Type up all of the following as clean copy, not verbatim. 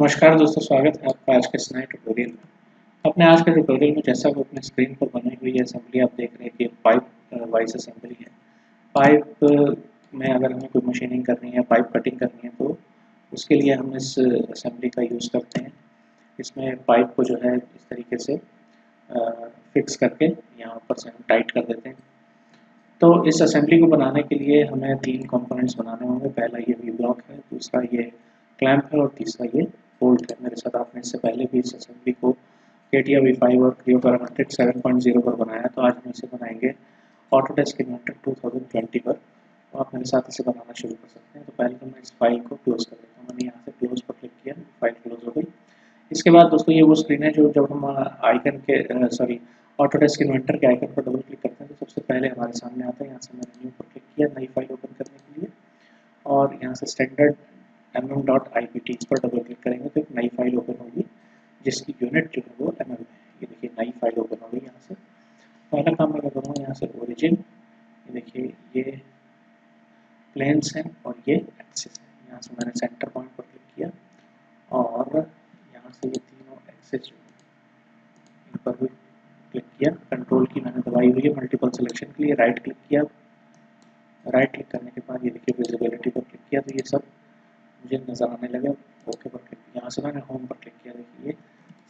नमस्कार दोस्तों, स्वागत है आपका आज के इस नए ट्यूटोरियल में। अपने आज के ट्यूटोरियल में जैसा कि अपने स्क्रीन पर बनी हुई है असेंबली आप देख रहे हैं कि पाइप वाइज असेंबली है। पाइप में अगर हमें कोई मशीनिंग करनी है, पाइप कटिंग करनी है तो उसके लिए हम इस असेंबली का यूज़ करते हैं। इसमें पाइप को जो है इस तरीके से फिक्स करके यहाँ ऊपर से हम टाइट कर देते हैं। तो इस असेंबली को बनाने के लिए हमें 3 कंपोनेंट्स बनाने होंगे। पहला ये वी ब्लॉक है, दूसरा ये क्लैंप है और तीसरा ये बोल्ट है। मेरे साथ आपने इससे पहले भी इस असेंबली को केटिया V5 और क्रियो पैरामीट्रिक 7.0 पर बनाया, तो आज हम इसे बनाएंगे ऑटोडेस्क इन्वेंटर 2020 पर। तो आप मेरे साथ इसे बनाना शुरू कर सकते हैं। तो पहले तो मैं इस फाइल को क्लोज कर देता हूँ। मैंने यहाँ से क्लोज पर क्लिक किया, फाइल क्लोज हो गई। इसके बाद दोस्तों ये वो स्क्रीन है जो जब हम आइकन के सॉरी ऑटोडेस्क इन्वेंटर के आइकन पर डबल क्लिक करते हैं तो सबसे पहले हमारे सामने आता है। यहाँ से मैंने न्यू पर क्लिक किया नई फाइल ओपन करने के लिए, और यहाँ से स्टैंडर्ड mm.ipt इस पर डबल क्लिक करेंगे तो एक नई फाइल ओपन होगी जिसकी यूनिट जो है वो mm है। ये देखिए नई फाइल ओपन हो गई। यहाँ से पहला काम मैं क्या करूँगा, यहाँ से ओरिजिन, ये देखिए ये प्लेन्स हैं और ये एक्सिस है। यहाँ से मैंने सेंटर पॉइंट पर क्लिक किया और यहाँ से ये तीनों एक्सिस जो इन पर भी क्लिक किया। कंट्रोल की मैंने दबाई हुई है मल्टीपल सिलेक्शन के लिए। राइट क्लिक किया, राइट क्लिक करने के बाद ये देखिए विजिबिलिटी पर क्लिक किया तो ये सब मुझे नज़र आने लगे। ओके पर क्लिक, यहाँ से मैंने होम पर क्लिक किया, देखिए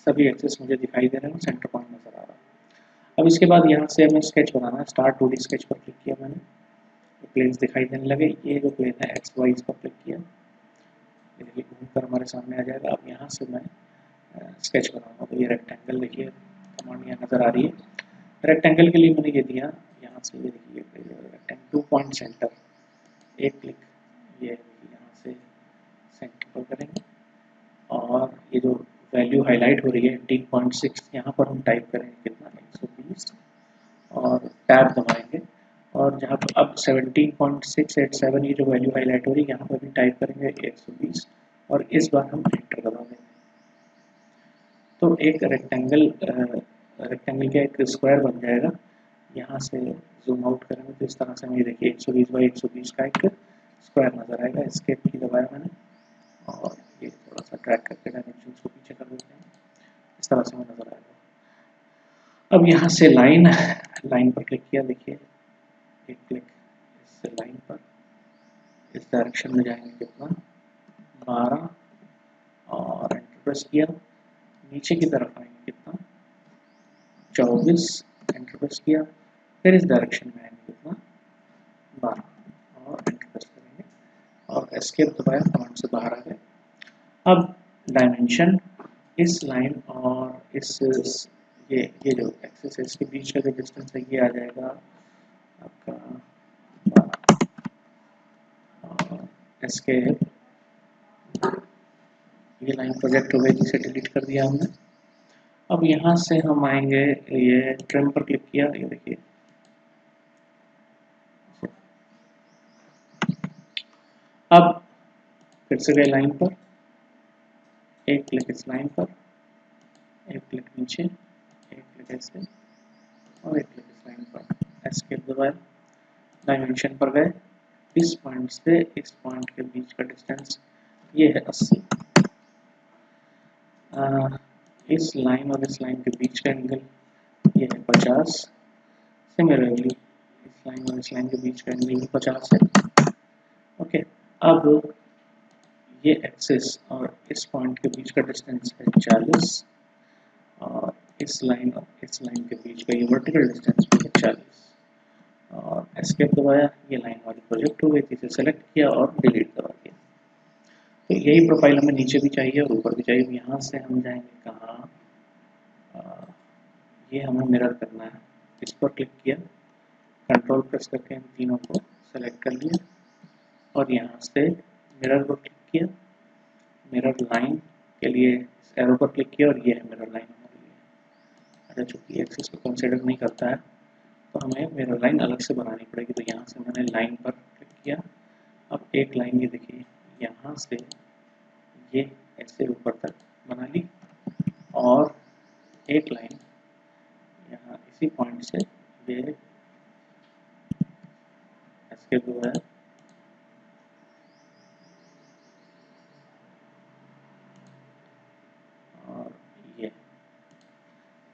सभी एक्सेस मुझे दिखाई दे रहे हैं, सेंटर पॉइंट नज़र आ रहा है। अब इसके बाद यहाँ से हमें स्केच बनाना है। स्टार्ट 2D स्केच पर क्लिक किया मैंने, प्लेन्स दिखाई देने लगे। ये जो प्लेन है एक्स वाई इस पर क्लिक किया, ये देखिए घूम कर हमारे सामने आ जाएगा। अब यहाँ से मैं स्केच बनाऊंगा। तो ये रेक्टेंगल देखिए कमांड यहाँ नज़र आ रही है। रेक्टेंगल के लिए मैंने ये दिया, यहाँ से ये देखिए रेक्टेंगल 2 पॉइंट सेंटर, एक क्लिक, ये यहाँ से सेंटर पर करेंगे और ये जो वैल्यू हाईलाइट हो रही है 18.6 यहाँ पर हम टाइप करेंगे कितना 120 और टैब दबाएंगे। और जहाँ पर अब 17.687 ये जो वैल्यू हाईलाइट हो रही है यहाँ पर भी टाइप करेंगे 120 और इस बार हम एंटर दबा देंगे। तो एक रेक्टेंगल का एक स्क्वायर बन जाएगा। यहाँ से जूम आउट करेंगे तो इस तरह से हमें देखिए 120 बाई 120 का एक स्क्वायर नज़र आएगा। एस्केप की दबाया मैंने और ये थोड़ा सा ड्रैग करके डायमेंशंस को पीछे कर देते हैं, इस तरह से हमें नज़र आएगा। अब यहाँ से लाइन पर क्लिक किया, देखिए एक क्लिक इस लाइन पर इस डायरेक्शन में जाएंगे कितना 12 और एंटर प्रेस किया। नीचे की तरफ आएंगे कितना 24, एंटर प्रेस किया। फिर इस डायरेक्शन में आएंगे कितना 12 और एंटर प्रेस करेंगे और एस्केप दबाया, कमांड से बाहर आ गए। अब डायमेंशन इस लाइन और इस ये जो एक्सिस है इसके बीच का जो डिस्टेंस है ये आ जाएगा आपका 12 और एस्केप, ये लाइन प्रोजेक्ट हो गई जिसे डिलीट कर दिया हमने। अब यहाँ से हम आएंगे, ये ट्रिम पर क्लिक किया, ये देखिए अब फिर से गए लाइन पर, एक क्लिक इस लाइन पर, एक क्लिक नीचे, एक क्लिक ऐसे और एक क्लिक इस लाइन पर, एस्केप दबाया। डायमेंशन पर गए, इस पॉइंट से इस पॉइंट के बीच का डिस्टेंस ये है 80। इस लाइन और इस लाइन के बीच का एंगल ये है 50। सिमिलरली इस लाइन और इस लाइन के बीच का एंगल भी 50 है। ओके, अब ये एक्सिस और इस पॉइंट के बीच का डिस्टेंस है 40 और इस लाइन और इस लाइन के बीच का ये वर्टिकल डिस्टेंस भी है 40 और एस्केप दबाया। ये लाइन वाली प्रोजेक्ट हो गई थी, इसे सेलेक्ट किया और डिलीट दबा दिया। तो यही प्रोफाइल हमें नीचे भी चाहिए और ऊपर भी चाहिए। यहाँ से हम जाएंगे कहाँ, ये हमें मिरर करना है। इस पर क्लिक किया, कंट्रोल प्रेस करके इन तीनों को सेलेक्ट कर लिया और यहाँ से मिरर पर क्लिक किया। मिरर लाइन के लिए एरो पर क्लिक किया और ये है मिरर लाइन हमारे लिए। अच्छा, चूँकि एक्सिस को कंसिडर नहीं करता है तो हमें मिरर लाइन अलग से बनानी पड़ेगी। तो यहाँ से मैंने लाइन पर क्लिक किया। अब एक लाइन ये देखिए यहाँ से ये ऐसे ऊपर तक बना ली और एक लाइन यहाँ इसी पॉइंट से ये एस्केप हुआ है।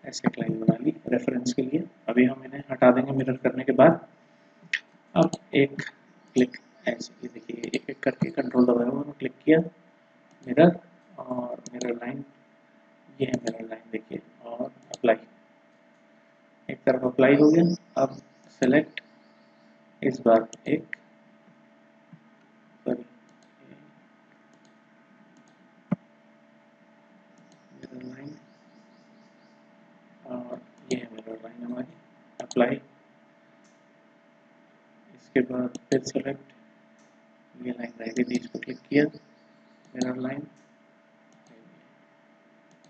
ऐसे एक लाइन बना ली रेफरेंस के लिए। अभी हम इन्हें हटा देंगे मिरर करने के बाद। अब एक क्लिक ऐसे, ये देखिए एक एक करके कंट्रोल दबाया हुआ क्लिक किया, मिरर और मिरर लाइन, ये है मिरर लाइन देखिए, और अप्लाई, एक तरफ अप्लाई हो गया। अब सेलेक्ट, इस बार एक मिरर लाइन और ये है मिरर लाइन हमारी, अप्लाई, इसके बाद फिर सेलेक्ट, ये लाइन रहेगी थी, इसको क्लिक किया, मिरर लाइन,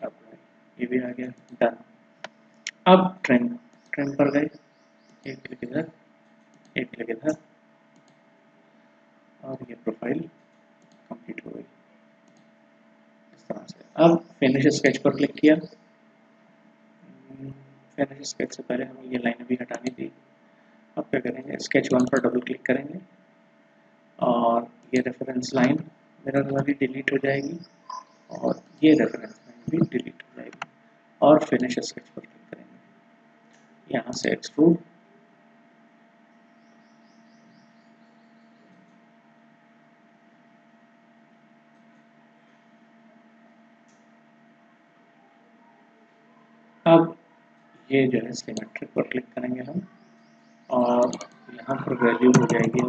अप्लाई, ये भी आ गया, डन। अब ट्रिम, ट्रिम पर गए, एक क्लिक इधर, एक क्लिक इधर, और ये प्रोफाइल कंप्लीट हो गई इस तरह से। अब फिनिश स्केच पर क्लिक किया, फिनिश स्केच से पहले हमें ये लाइन भी हटानी थी। अब क्या करेंगे, स्केच 1 पर डबल क्लिक करेंगे और ये रेफरेंस लाइन मिरर वाली डिलीट हो जाएगी और ये रेफरेंस लाइन भी डिलीट हो जाएगी, और फिनिश स्केच पर क्लिक करेंगे, यहाँ से एक्सट्रूड, अब ये जो है सिमेट्रिक पर क्लिक करेंगे हम, और यहाँ पर वैल्यू हो जाएगी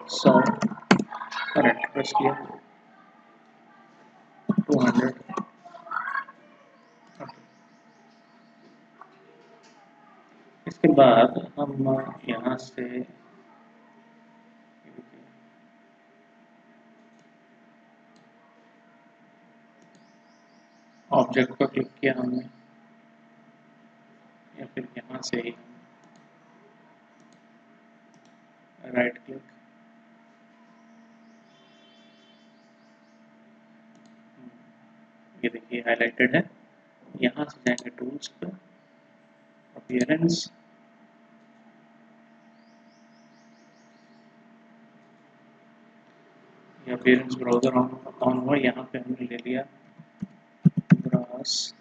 100 और एंटर प्रेस किया, 200। इसके बाद हम यहाँ से ऑब्जेक्ट पर क्लिक किया हमने, या फिर यहाँ से ही राइट क्लिक, ये देखिए हाईलाइटेड है। यहाँ से जाएंगे टूल्स पे, अपीयरेंस, ये अपीयरेंस ब्राउजर ऑन हुआ, यहाँ पे हमने ले लिया ब्रास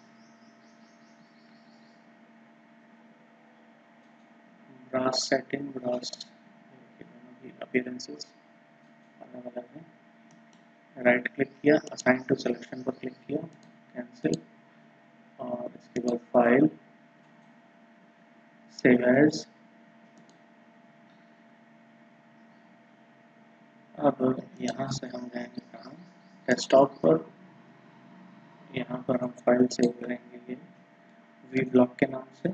सेटिंग, ब्रास अपीयरेंसेस अलग अलग है, राइट क्लिक किया, असाइन टू सिलेक्शन पर क्लिक किया, कैंसिल, और इसके बाद फाइल, सेव एज। अब यहाँ से हम जाएंगे कहाँ, डेस्कटॉप पर, यहाँ पर हम फाइल सेव करेंगे ये वी ब्लॉक के नाम से,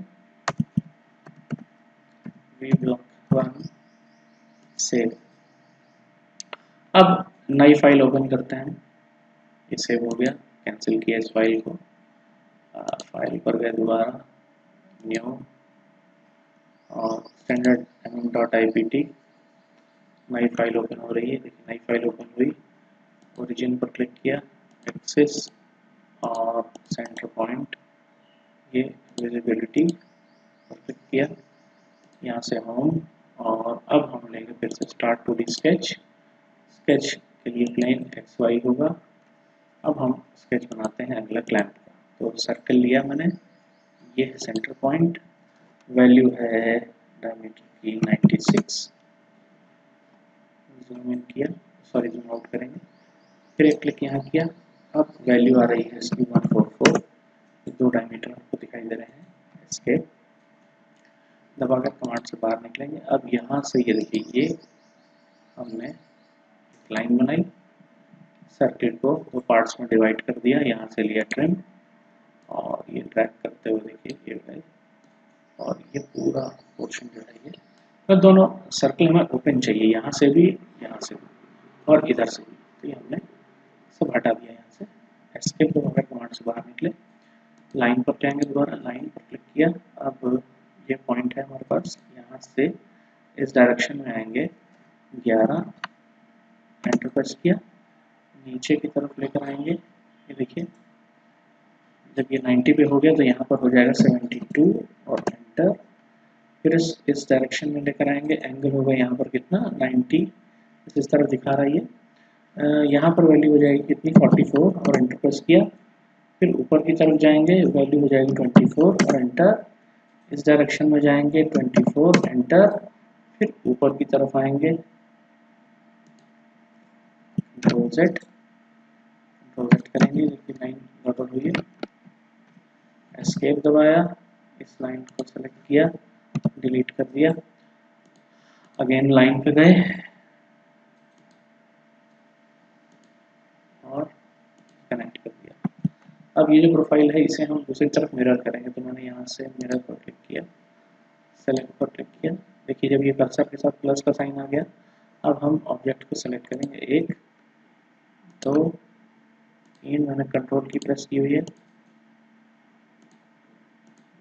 वी ब्लॉक 1 सेव। अब नई फाइल ओपन करते हैं, ये सेव हो गया, कैंसिल किया इस फाइल को, फाइल पर गए दोबारा, न्यू और स्टैंडर्ड mm.ipt, नई फाइल ओपन हो रही है, देखिए नई फाइल ओपन हुई, ओरिजिन पर क्लिक किया, एक्सेस और सेंटर पॉइंट, ये विजिबिलिटी पर क्लिक किया, यहाँ से होम, और अब हम लेंगे फिर से start two D sketch, sketch के लिए प्लेन XY होगा। अब हम स्केच बनाते हैं अगला क्लैंप का, तो सर्कल लिया मैंने, ये है सेंटर पॉइंट, वैल्यू है डायमीटर की 96, जूम इन किया, सॉरी जूम आउट करेंगे, फिर एक क्लिक यहाँ किया, अब वैल्यू आ रही है इसकी 144, 2 डायमीटर आपको दिखाई दे रहे हैं, एस्केप दबाकर कमांड से बाहर निकलेंगे। अब यहाँ से ये देखिए, ये हमने एक लाइन बनाई, सर्किट को 2 पार्ट्स में डिवाइड कर दिया, यहाँ से लिया ट्रिम और ये ड्रैग करते हुए देखिए ये गए, और ये पूरा पोर्शन जो है ये, तो दोनों सर्कल में ओपन चाहिए, यहाँ से भी और इधर से भी, तो ये हमने सब हटा दिया। यहाँ से एस्केप दबाकर कमांड से बाहर निकले, लाइन पर जाएंगे, दोबारा लाइन पर क्लिक किया, अब ये पॉइंट है हमारे पास, यहाँ से इस डायरेक्शन में आएंगे 11, एंटर प्रेस किया, नीचे की तरफ लेकर आएंगे, ये देखिए जब ये 90 पे हो गया तो यहाँ पर हो जाएगा 72 और एंटर, फिर इस डायरेक्शन में लेकर आएंगे, एंगल होगा यहाँ पर कितना 90, इस तरफ दिखा रहा है ये, यहाँ पर वैल्यू हो जाएगी कितनी 44 और एंटर प्रेस किया, फिर ऊपर की तरफ जाएंगे, वैल्यू हो जाएगी 24 और एंटर। इस डायरेक्शन में जाएंगे 24 एंटर। फिर ऊपर की तरफ आएंगे, कंट्रोल Z करेंगे, देखिए लाइन गड़बड़ हुई है। एस्केप दबाया, इस लाइन को सेलेक्ट किया, डिलीट कर दिया। अगेन लाइन पे गए और कनेक्ट कर दिया। अब ये जो प्रोफाइल है इसे हम दूसरी तरफ मिरर करेंगे, तो मैंने यहाँ से मिरर पर क्लिक किया, सेलेक्ट पर क्लिक किया। देखिए जब ये कर्सर के साथ प्लस का साइन आ गया, अब हम ऑब्जेक्ट को सेलेक्ट करेंगे, 1 2 3, मैंने कंट्रोल की प्रेस की हुई है,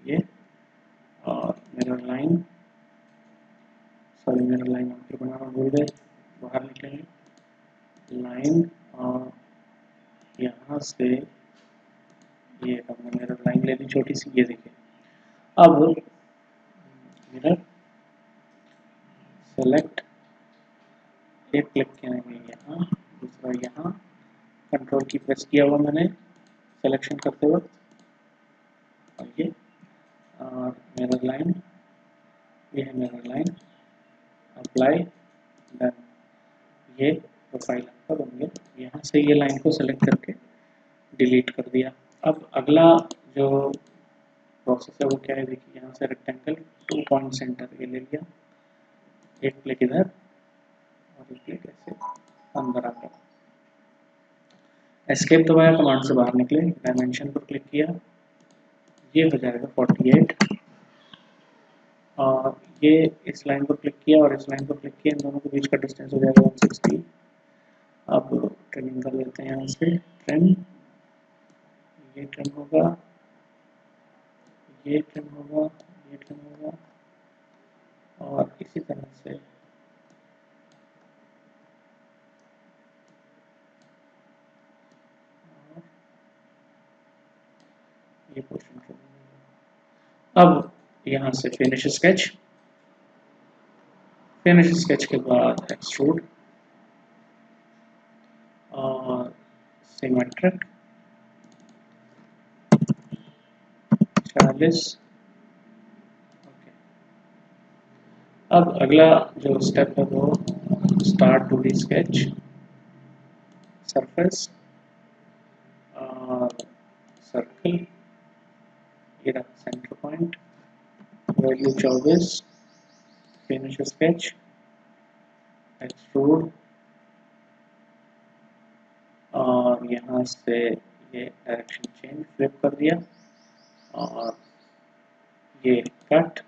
ये, और mirror line, sorry mirror line फिर बनाना भूल गए, बाहर निकलेंगे, लाइन, और यहाँ से ये हमने मिरर लाइन ले ली छोटी सी, ये देखिए। अब मिरर सेलेक्ट, एक क्लिक करेंगे यहाँ, दूसरा यहाँ, कंट्रोल की प्रेस किया हुआ मैंने सिलेक्शन करते वक्त, और ये मिरर लाइन, ये है मिरर लाइन, अप्लाई, डन। ये प्रोफाइल आपका बन गया। यहाँ से ये लाइन को सेलेक्ट करके डिलीट कर दिया। अब अगला जो प्रोसेस है वो क्या है, देखिए यहाँ से रेक्टेंगल 2 पॉइंट सेंटर ये ले लिया, एक क्लिक इधर और एक क्लिक ऐसे अंदर आ गया। एस्केप दबाया, कमांड से बाहर निकले, डायमेंशन पर क्लिक किया, ये हो जाएगा 48, और ये इस लाइन पर क्लिक किया और इस लाइन पर क्लिक किया, इन दोनों के बीच का डिस्टेंस हो जाएगा 160। अब ट्रिमिंग कर लेते हैं यहाँ से, ट्रिम, ये ट्रिम होगा, ये ट्रिम होगा, ये ट्रिम होगा, और इसी तरह से ये पोर्शन ट्रिम होगा। अब यहाँ से फिनिश स्केच, फिनिश स्केच के बाद एक्सट्रूड और सिमेट्रिक 40। अब अगला जो स्टेप है वो स्टार्ट 2D स्केच, सरफेस और सर्कल, ये रहा centre point, value 24, finish sketch, extrude, और यहाँ से ये डायरेक्शन चेंज फ्लिप कर दिया, और ये कट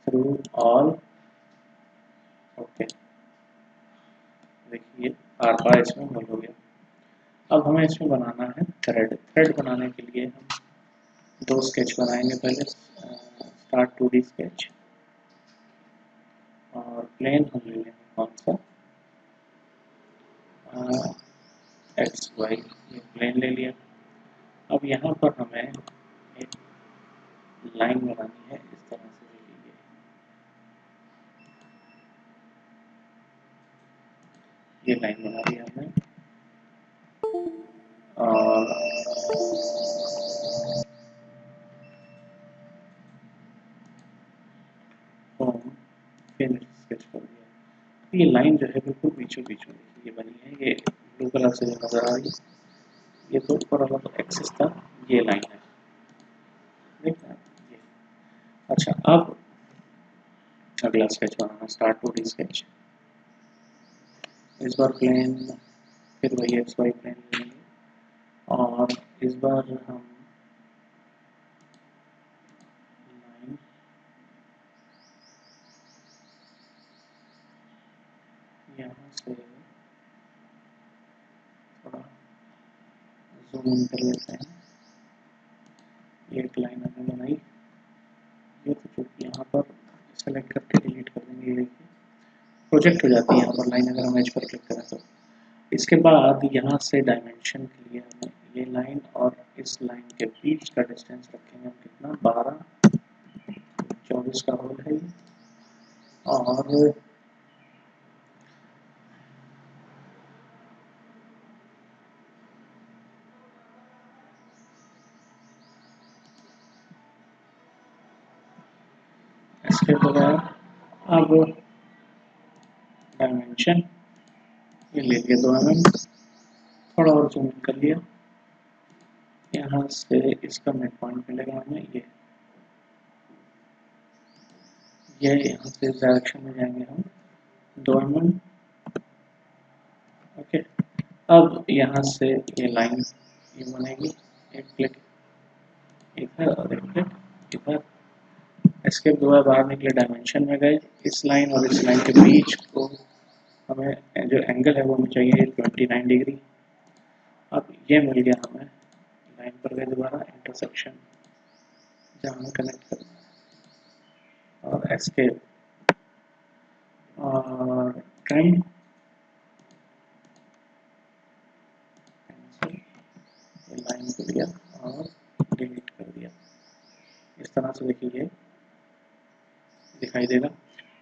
थ्रू ऑल, ओके, देखिए आर पार इसमें होल हो गया। अब हमें इसमें बनाना है थ्रेड। थ्रेड बनाने के लिए हम 2 स्केच बनाएंगे पहले, स्टार्ट 2D स्केच, और प्लेन हम ले लेंगे कौन सा, एक्स वाई, ये प्लेन ले लिया। अब यहाँ पर हमें एक लाइन बनानी है, इस तरह से ले लीजिए, ये लाइन बना दी हमने, और फिर स्केच कर दिया। ये लाइन जो है बिल्कुल बीचों बीच में ये बनी है, ये ब्लू कलर से जो नजर आ रही है, ये तो ऊपर वाला एक्सिस था, ये लाइन है, देखना ये। अच्छा, अब अगला स्केच बनाना, स्टार्ट 2D स्केच, इस बार प्लेन, फिर वही एक्स वाई प्लेन लेंगे, और इस बार हम लाइन, यहाँ से थोड़ा जूम इन कर लेते हैं, एक लाइन हमने बनाई, ये तो चूंकि यहाँ पर सेलेक्ट करके डिलीट कर देंगे, ये देखिए प्रोजेक्ट हो जाती है यहाँ पर लाइन, अगर हम एज पर क्लिक करें तो। इसके बाद यहाँ से डायमेंशन के लिए हमें ये लाइन और इस लाइन के बीच का डिस्टेंस रखेंगे हम कितना, 12, 24 का होल है ये, और एस्केप हो गया। अब डायमेंशन ये ले लिया 2 mm, थोड़ा और जूम कर लिया। यहाँ से इसका मिड पॉइंट मिलेगा हमें ये यहाँ से इस डायरेक्शन में जाएंगे हम 2 mm। ओके, अब यहाँ से ये लाइन ये बनेगी, एक क्लिक इधर और एक क्लिक इधर। एस्केप दो बार बाहर निकले, डायमेंशन में गए, इस लाइन और इस लाइन के बीच को हमें जो एंगल है वो हमें चाहिए 29 डिग्री। अब ये मिल गया हमें, लाइन पर गए दोबारा, इंटरसेक्शन जहाँ हमें कनेक्ट करना है, और एस्केप और ट्रिम, ये लाइन को लिया और डिलीट कर दिया। इस तरह से देखिए ये दिखाई देगा।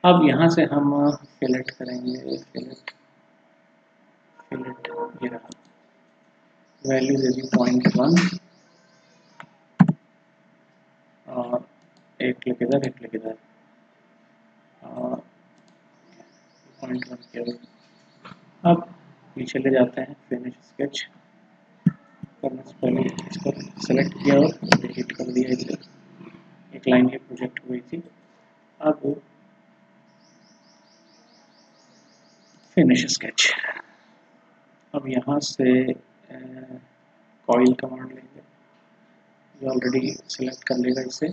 अब यहाँ से हम फिलेट करेंगे, फिलेट ये रहा, वैल्यू दे दी 0.1 और एक क्लिक इधर एक क्लिक इधर और 0.1 केवल। अब पीछे ले जाते हैं, फिनिश स्केच करने से पहले इसको सेलेक्ट किया और डिलीट कर दिया इसे, एक लाइन ये प्रोजेक्ट हुई थी। अब फिनिश स्केच, अब यहाँ से कॉइल कमांड लेंगे, ये ऑलरेडी सेलेक्ट कर लेगा इसे।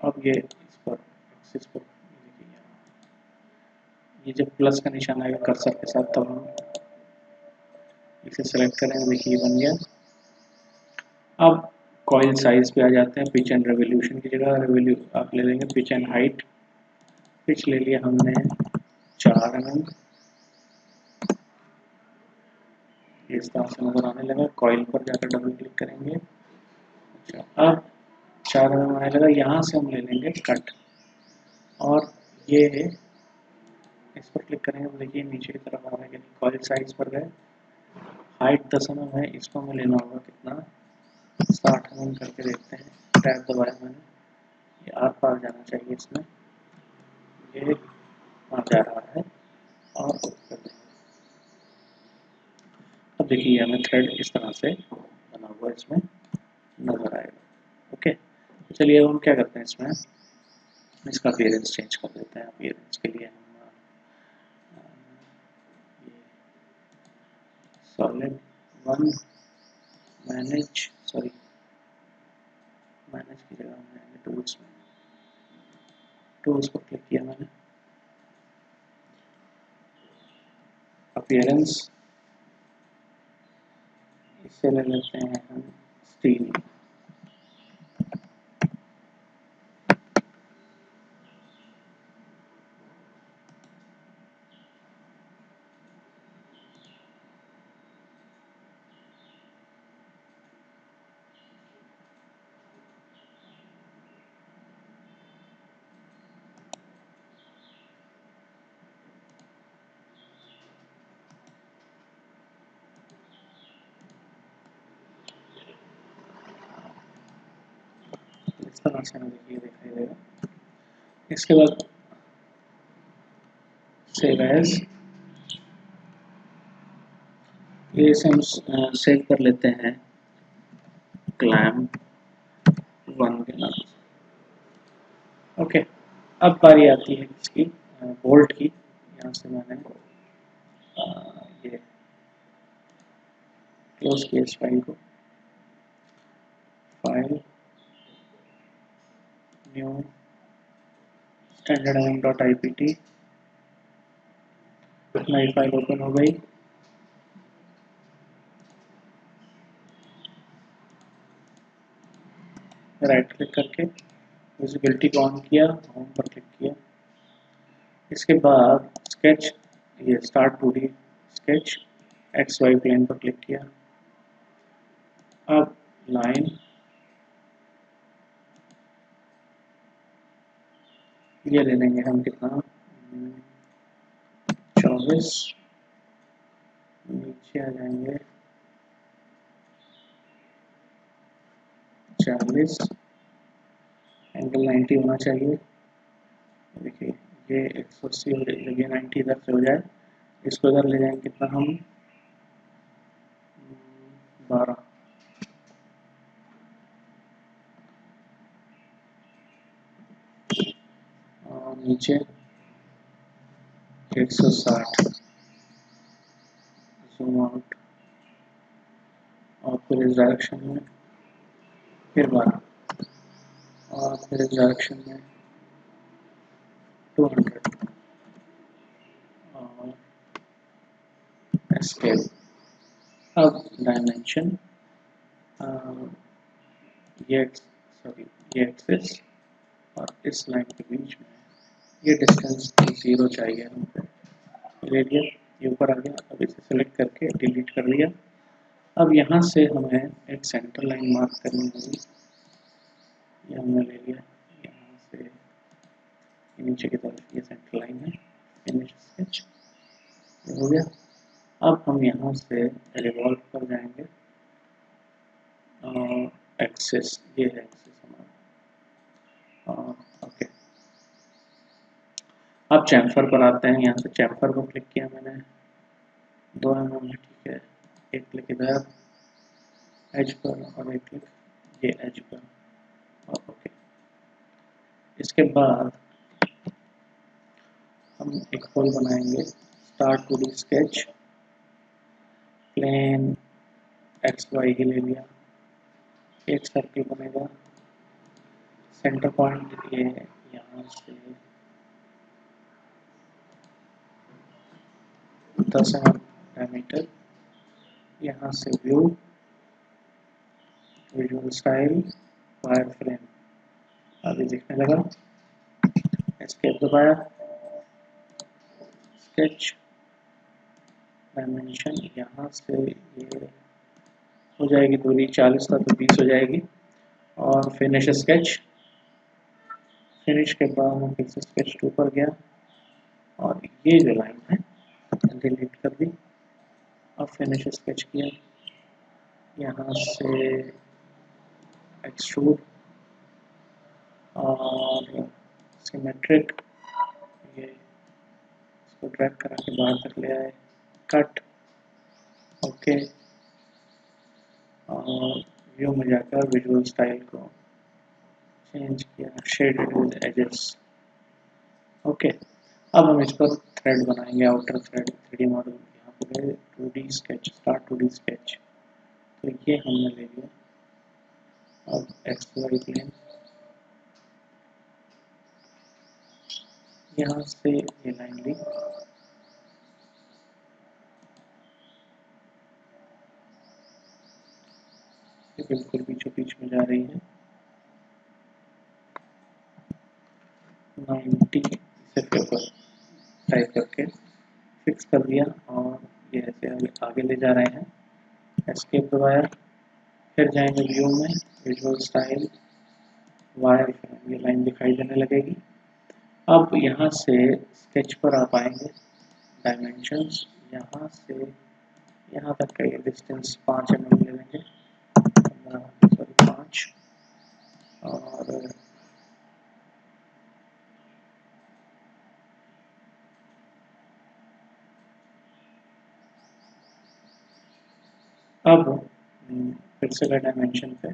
अब ये इस पर एक्सिस पर ये जब प्लस का निशान आएगा कर्सर के साथ तब हम इसे सेलेक्ट करेंगे, देखिए ये बन गया। अब कॉइल साइज पे आ जाते हैं, पिच एंड रेवोल्यूशन की जगह आप ले लेंगे पिच एंड हाइट। पिच ले लिया हमने 4 mm, इस तरह से नजर आने लगा। कॉइल पर जाकर डबल क्लिक करेंगे, अच्छा अब 4 mm आने लगा। यहाँ से हम ले लेंगे कट और ये इस पर क्लिक करेंगे तो देखिए नीचे की तरफ आ रहा है। कॉइल साइज पर गए, हाइट 10 mm है, इसको हमें लेना होगा कितना 60 mm करके देखते हैं। टैब दबाया मैंने, ये आर पार जाना चाहिए इसमें, ये वहाँ जा रहा है और कर देंगे। अब देखिए हमें थ्रेड इस तरह से बना हुआ इसमें नजर आएगा। ओके, तो चलिए अब हम क्या करते हैं, इसमें इसका अपीयरेंस चेंज कर देते हैं। अपीयरेंस के लिए हम सॉलिड 1 मैनेज की जगह मैंने टूल्स पर क्लिक किया मैंने, अपीयरेंस इससे ले लेते हैं हम स्टील। इस तरह से हमें देखिए दिखाई देगा। इसके बाद सेव एज, ये हम सेव कर लेते हैं क्लैम्प 1 के नाम से। ओके, अब बारी आती है इसकी बोल्ट की। यहाँ से मैंने ये क्लोज किया इस फाइल को, फाइल न्यू standardm.ipt, नई फाइल ओपन हो गई। राइट क्लिक करके विजिबिलिटी को ऑन किया, होम पर क्लिक किया। इसके बाद स्केच, ये start 2D sketch, X Y plane पर क्लिक किया। अब लाइन ये ले लेंगे हम कितना 24, नीचे आ जाएंगे 40, एंगल 90 होना चाहिए। देखिए ये 180 हो जाए, जब ये 90 इधर से हो जाए, इसको इधर ले जाएंगे कितना हम 12, और नीचे 160, जूम आउट, और फिर इस डायरेक्शन में फिर 12, और फिर इस डायरेक्शन में 200, और एस्केप। अब डायमेंशन, ये सॉरी ये एक्सिस और इस लाइन के बीच में ये डिस्टेंस 0 चाहिए हमको, ले लिया, ये ऊपर आ गया। अब इसे सेलेक्ट करके डिलीट कर दिया। अब यहाँ से हमें एक सेंटर लाइन मार्क करनी होगी, ये हमने ले लिया, यहाँ से नीचे की तरफ ये सेंटर लाइन है, फिनिश स्केच, ये हो गया। अब हम यहाँ से रिवॉल्व पर जाएंगे, एक्सेस, ये है एक्सेस हमारा, ओके। अब चैम्फर पर आते हैं, यहाँ से चैम्फर पर क्लिक किया मैंने, 2 mm है, ठीक है, एक क्लिक इधर एज पर और एक क्लिक ये एज पर, और ओके। इसके बाद हम एक होल बनाएंगे, start 2D sketch, plane X Y ही ले लिया, एक सर्कल बनेगा, सेंटर पॉइंट ये यहाँ से 10 mm डायमीटर, यहाँ से view, visual style, wire frame, अभी दिखने लगा, एस्केप दबाया, स्केच, डायमेंशन यहाँ से ये हो जाएगी दूरी 40 था तो 20 हो जाएगी, और फिनिश स्केच, फिनिश के बाद हम फिर से स्केच 2 पर गया, और ये जो लाइन है डिलीट कर दी। अब फिनिश स्केच किया, यहाँ से एक्सट्रूड और सिमेट्रिक, ये इसको ड्रैग करा के बाहर तक ले आए, कट, ओके, और व्यू में जाकर विजुअल स्टाइल को चेंज किया, शेडेड विद एजेस, ओके। अब हम इस पर थ्रेड बनाएंगे, आउटर थ्रेड 3D मॉडल, यहाँ पे गए 2D sketch, start 2D sketch, तो ये हमने ले लिया। अब एक्स वाई प्लेन, यहाँ से ये लाइन ली, ये बिल्कुल बीचों बीच में जा रही है, 90 इसे पेपर टाइप करके फिक्स कर दिया, और ये ऐसे आगे ले जा रहे हैं, एस्केप दबाया, फिर जाएंगे व्यू में, विजुअल स्टाइल, वायर फ्रेम, ये लाइन दिखाई देने लगेगी। अब यहाँ से स्केच पर आप आएंगे, डायमेंशंस, यहाँ से यहाँ तक का ये डिस्टेंस 5 mm ले लेंगे, 5, और अब फिर से डायमेंशन पे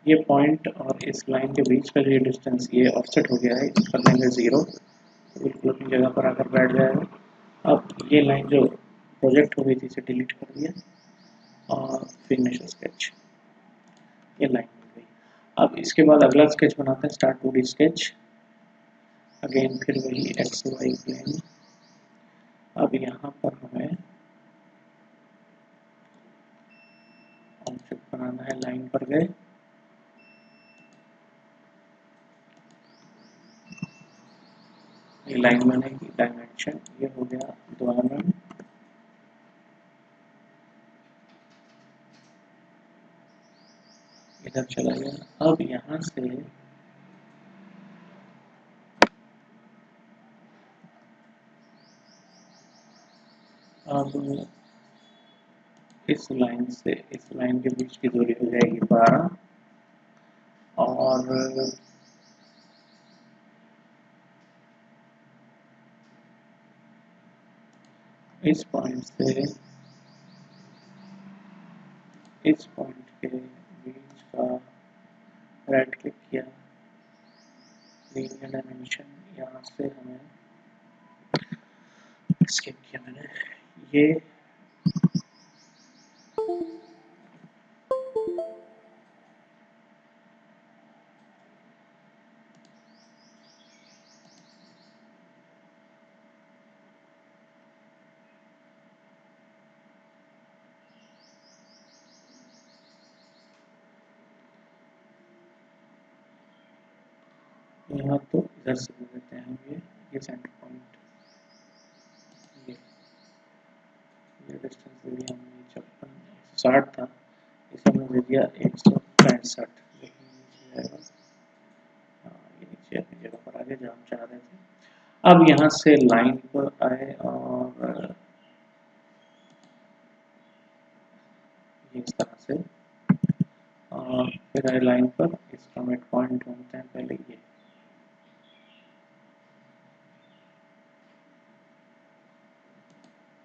ये पॉइंट और इस लाइन के बीच का जो डिस्टेंस ये ऑफसेट हो गया है, इस कर देंगे 0, तो बिल्कुल अपनी जगह पर आकर बैठ जाएगा। अब ये लाइन जो प्रोजेक्ट हो गई थी इसे डिलीट कर दिया, और फिनिश स्केच, ये लाइन बन गई। अब इसके बाद अगला स्केच बनाते हैं, स्टार्ट 2D स्केच, अगेन फिर वही एक्स वाई प्लेन। अब यहाँ पर हमें ऑब्जेक्ट बनाना है, लाइन पर गए, ये लाइन बनेगी, डायमेंशन ये हो गया 2 mm, इधर चला गया। अब यहाँ से अब इस लाइन से इस लाइन के बीच की दूरी हो जाएगी 12, और इस पॉइंट से इस पॉइंट के बीच का राइट क्लिक किया, लीनियर डायमेंशन, यहाँ से हमें स्किप किया मैंने ये यहाँ तो इधर से ले लेते हैं हम ये सेंटर पॉइंट, ये डिस्टेंस दे दिया हमने 56 था, इसे हमने दे दिया 165, लेकिन नीचे आएगा, ये नीचे अपनी जगह पर आ गया जहाँ हम चाह रहे थे। अब यहाँ से लाइन पर आए और इस तरह से, और फिर आए लाइन पर, इसका मिड पॉइंट ढूंढते हैं पहले, ये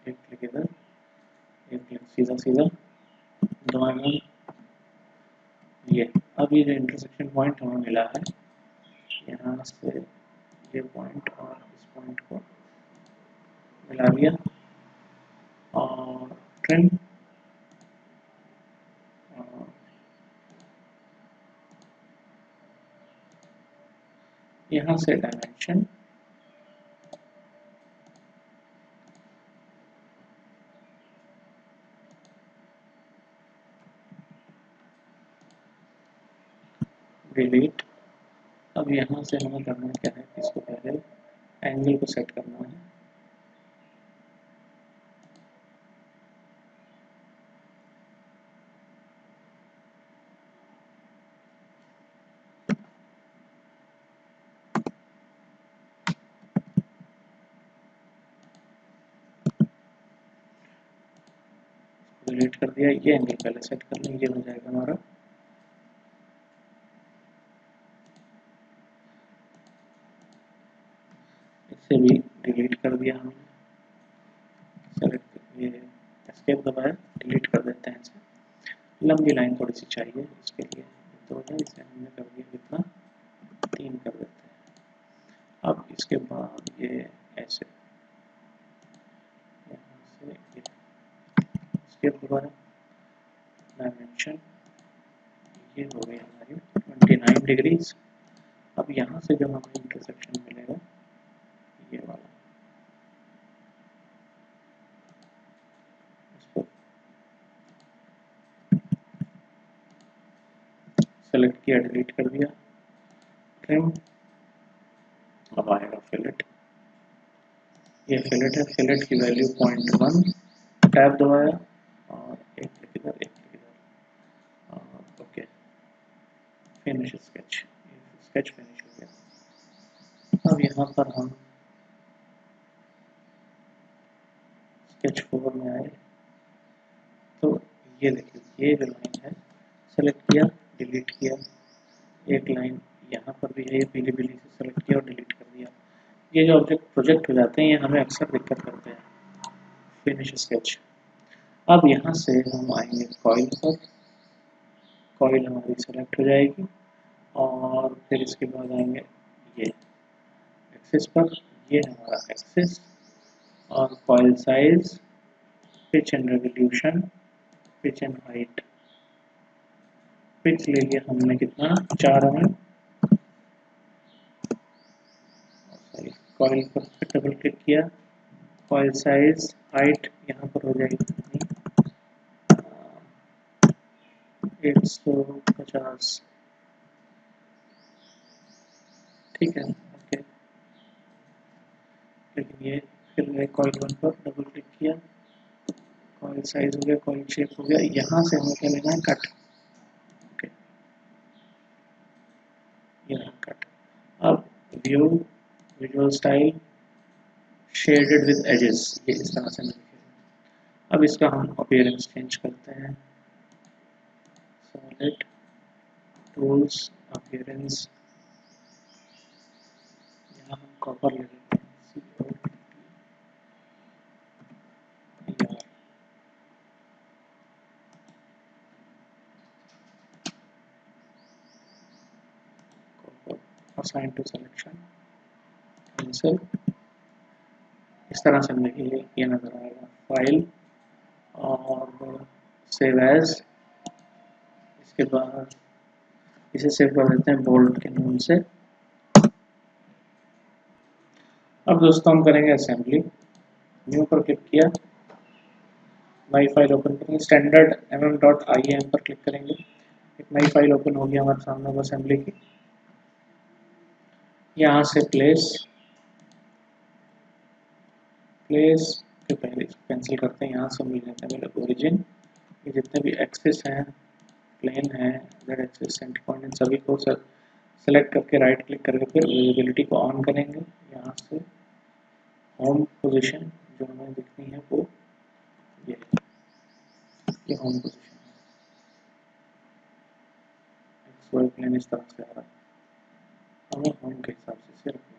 एक क्लिक इधर, एक क्लिक सीधा सीधा डायमंड, ये अब ये जो इंटरसेक्शन पॉइंट हमें मिला है, यहाँ से ये पॉइंट और इस पॉइंट को मिला दिया और ट्रिम, यहाँ से डायमेंशन, डिलीट। अब यहाँ से हमें करना क्या है, इसको पहले एंगल को सेट करना है, डिलीट कर दिया, ये एंगल पहले सेट कर लें, ये हो जाएगा हमारा, इसे भी डिलीट कर दिया हमने, सेलेक्ट, ये एस्केप दबाया, डिलीट कर देते हैं इसे। लंबी लाइन थोड़ी सी चाहिए इसके लिए, तो है इसे हमने कर दिया कितना, 3 कर देते हैं। अब इसके बाद ये ऐसे, यहाँ से ये एस्केप दबाया, डायमेंशन ये हो गई हमारी 29 डिग्रीज। अब यहाँ से जो हमें इंटरसेक्शन मिलेगा, ये वाला, इसको सेलेक्ट किया, डिलीट कर दिया, ट्रिम, अब आएगा फिलेट, ये फिलेट है, फिलेट की वैल्यू 0.1, टैब दबाया और एक क्लिक इधर, एक क्लिक इधर, okay, finish sketch, sketch finish हो गया। अब यहाँ पर हम स्केच 4 में आए, तो ये देखिए, ये जो लाइन है, सेलेक्ट किया, डिलीट किया, एक लाइन यहाँ पर भी है, ये पीली पीली से सेलेक्ट किया और डिलीट कर दिया। ये जो ऑब्जेक्ट प्रोजेक्ट हो जाते हैं, ये हमें अक्सर दिक्कत करते हैं। Finish sketch. अब यहाँ से हम आएंगे कॉइल पर, कॉइल हमारी सेलेक्ट हो जाएगी और फिर इसके बाद आएंगे ये एक्सिस पर, ये हमारा एक्सिस, और coil size, pitch and revolution, pitch and height, pitch ले लिया हमने कितना, 4 mm, कॉइल पर डबल क्लिक किया, कॉइल साइज, हाइट यहाँ पर हो जाएगी कितनी, 150, ठीक है, ओके। लेकिन ये फिर कॉइल 1 पर डबल क्लिक किया, कॉइल साइज हो गया, कॉइल शेप हो गया, यहाँ से हमें क्या लेना है, कट, ओके, ये कट। अब view, visual style, shaded with edges, ये इस तरह से मिलेगा। अब इसका हम अपीयरेंस चेंज करते हैं, सॉलिड टूल्स, अपीयरेंस, यहाँ हम कॉपर ले लेते हैं, असाइन टू सिलेक्शन, कैंसिल। इस तरह से हमें ये नज़र आएगा। फाइल और सेव एज, इसके बाद इसे सेव कर देते हैं बोल्ट के नाम से। अब दोस्तों हम करेंगे असेंबली। न्यू पर क्लिक किया, नई फाइल ओपन करेंगे, स्टैंडर्ड mm.im पर क्लिक करेंगे। एक नई फाइल ओपन होगी हमारे सामने असेंबली की। यहाँ से प्लेस के पहले कैंसिल करते हैं। यहाँ से मिल जाता है पहले ओरिजिन, ये जितने भी एक्सिस हैं, प्लेन है, जेड एक्सिस, सेंटर पॉइंट, इन सभी को सेलेक्ट करके राइट क्लिक करके फिर विजिबिलिटी को ऑन करेंगे। यहाँ से होम पोजीशन जो हमें दिखनी है वो ये home position, X Y plane इस तरह से आ रहा है, हमें होम के हिसाब से रखना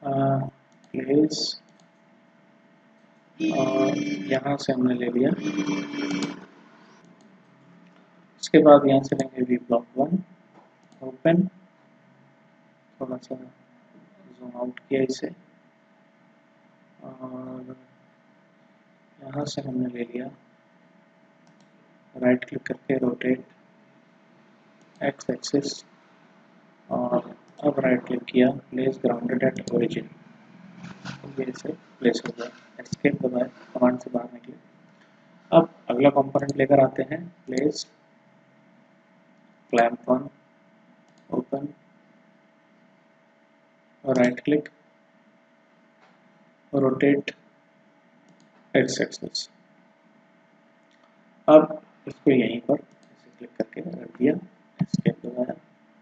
है। प्लेस और यहाँ से हमने ले लिया। इसके बाद यहाँ से लेंगे वी ब्लॉक 1 ओपन, थोड़ा सा जूम आउट किया इसे, और यहाँ से हमने ले लिया, राइट क्लिक करके रोटेट एक्स एक्सिस, और अब राइट क्लिक किया, प्लेस ग्राउंडेड एट ओरिजिन, ये से प्लेस हो गया। एस्केप दबाए, कमांड से बाहर निकले। अब अगला कंपोनेंट लेकर आते हैं, प्लेस क्लैंप 1 ओपन और right click, rotate x axis. अब इसको यहीं पर ऐसे क्लिक करके रख दिया, एस्केप दबाया,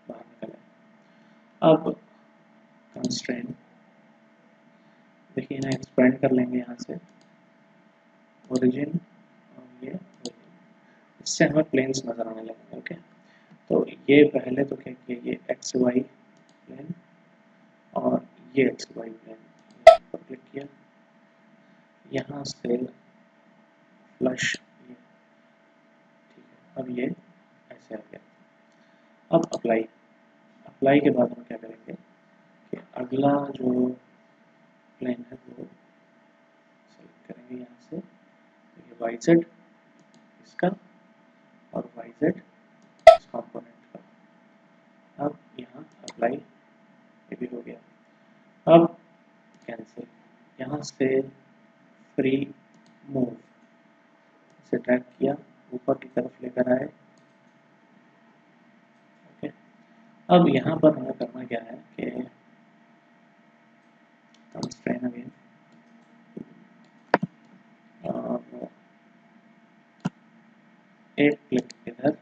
बाहर निकला। अब कंस्ट्रेंट देखिए ना, एक्सपेंड कर लेंगे यहाँ से ओरिजिन, और ये इससे हमें प्लेन्स नजर आने लगेंगे। ओके, तो ये पहले तो क्या किया, ये एक्स वाई प्लेन और ये एक्स वाई प्लेन पर क्लिक किया, यहाँ से फ्लश, ठीक है, अब ये ऐसे आ गया। अब अप्लाई के बाद हम क्या करेंगे कि अगला जो प्लेन है वो सेलेक्ट करेंगे यहाँ से, ये वाई जेड इसका और वाई जेड इस कॉम्पोनेंट का। अब यहाँ अप्लाई, ये भी हो गया। अब कैंसिल, यहाँ से फ्री मूव इसे ड्रैग किया, ऊपर की तरफ लेकर आए। ओके, अब यहाँ पर हमें करना क्या है कि कंस्ट्रेन अगेन, एक क्लिक इधर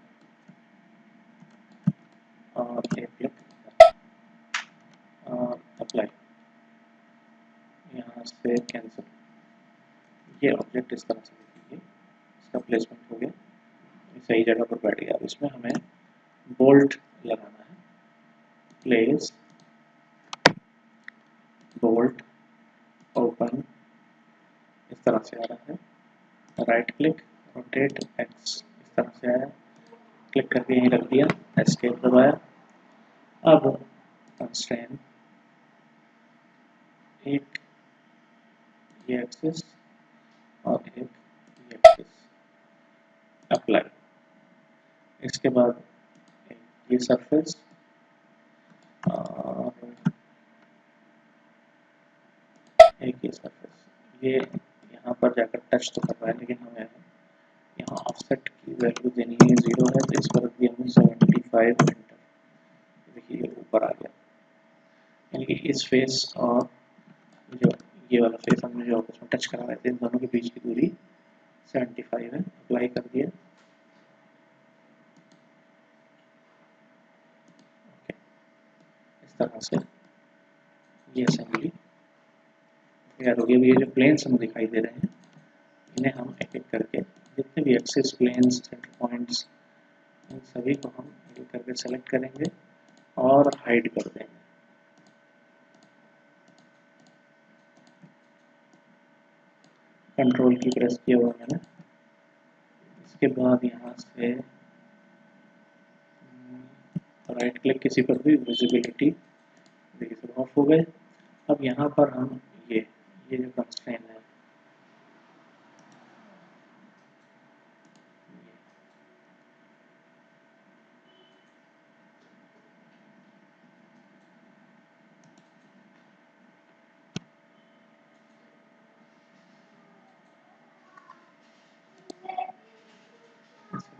और एक क्लिक और अप्लाई, यहाँ से कैंसिल। ये ऑब्जेक्ट इस तरह से देखिए, इसका प्लेसमेंट हो गया, सही जगह पर बैठ गया। अब इसमें हमें बोल्ट लगाना है, प्लेस बोल्ट ओपन, इस तरह से आ रहा है, राइट क्लिक रोटेट एक्स, इस तरह से आया, क्लिक करके यहीं रख दिया, एस्केप दबाया। अब कंस्ट्रेन एक ये एक्सिस और एक ये एक्सिस, अप्लाई। इसके बाद ये सरफेस और एक ये सरफेस, ये यहाँ पर जाकर टच तो कर रहा है, लेकिन हमें यहाँ ऑफसेट की वैल्यू देनी है 0 है, तो इस पर रख दिया हमने 75 एंटर। देखिए ये ऊपर आ गया, यानी कि इस फेस और जो ये वाला फेस हमने जो आपस में टच करा रहे थे, इन दोनों के बीच की दूरी 75 है। अप्लाई कर दिया, ओके, इस तरह से ये असेंबली तैयार हो गई। ये जो प्लेन्स हमें दिखाई दे रहे हैं, इन्हें हम एक एक करके जितने भी एक्सिस प्लेन्स सेंटर पॉइंट्स, इन सभी को हम एक करके सेलेक्ट करेंगे और हाइड कर देंगे। कंट्रोल की प्रेस किया हुआ मैंने। इसके बाद यहाँ से राइट क्लिक किसी पर भी, विजिबिलिटी देखिए ऑफ हो गए। अब यहाँ पर हम ये जो कंस्ट्रेन है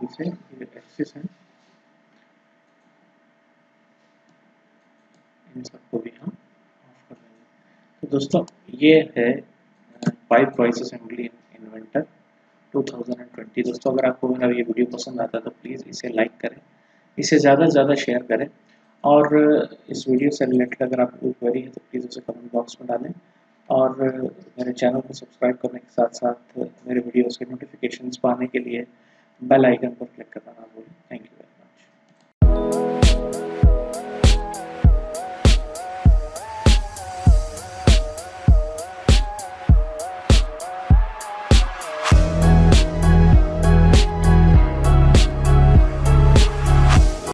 इसे ये एक्सिस है, इन सबको भी हम ऑफ कर देंगे। तो दोस्तों ये है पाइप वॉइस असेंबली इन्वेंटर 2020। दोस्तों अगर आपको मेरा ये वीडियो पसंद आता है तो प्लीज़ इसे लाइक करें, इसे ज़्यादा से ज़्यादा शेयर करें, और इस वीडियो से रिलेटेड अगर आपको कोई क्वेरी है तो प्लीज़ उसे कमेंट बॉक्स में डालें, और मेरे चैनल को सब्सक्राइब करने के साथ साथ मेरे वीडियोस के नोटिफिकेशंस पाने के लिए बेल आइकन पर क्लिक करना ना भूलें। Thank you very much.